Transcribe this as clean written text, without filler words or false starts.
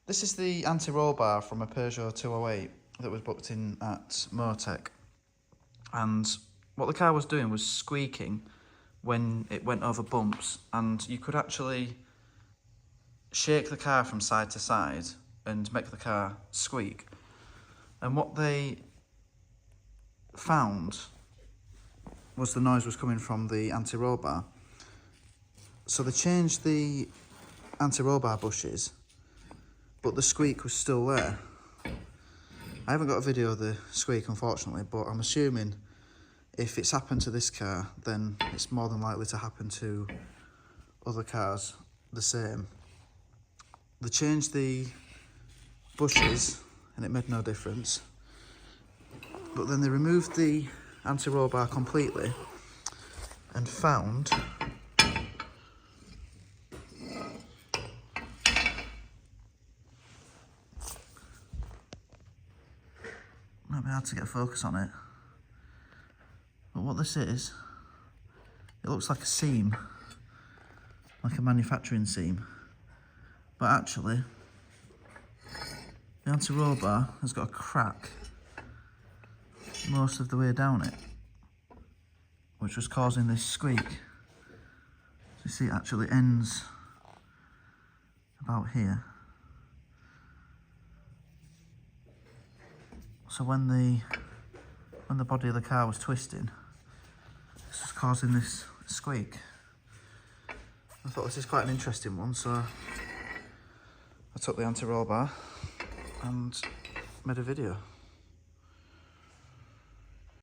This is the anti-roll bar from a Peugeot 208 that was booked in at Motec. And what the car was doing was squeaking when it went over bumps, and you could actually shake the car from side to side and make the car squeak. And what they found was the noise was coming from the anti-roll bar. So they changed the anti-roll bar bushes, but the squeak was still there. I haven't got a video of the squeak, unfortunately, but I'm assuming if it's happened to this car, then it's more than likely to happen to other cars the same. They changed the bushes and it made no difference, but then they removed the anti-roll bar completely and found might be hard to get a focus on it, but what this is, it looks like a seam, like a manufacturing seam, but actually the anti-roll bar has got a crack most of the way down it, which was causing this squeak. So you see it actually ends about here. So when the body of the car was twisting, this was causing this squeak. I thought this is quite an interesting one, so I took the anti-roll bar and made a video.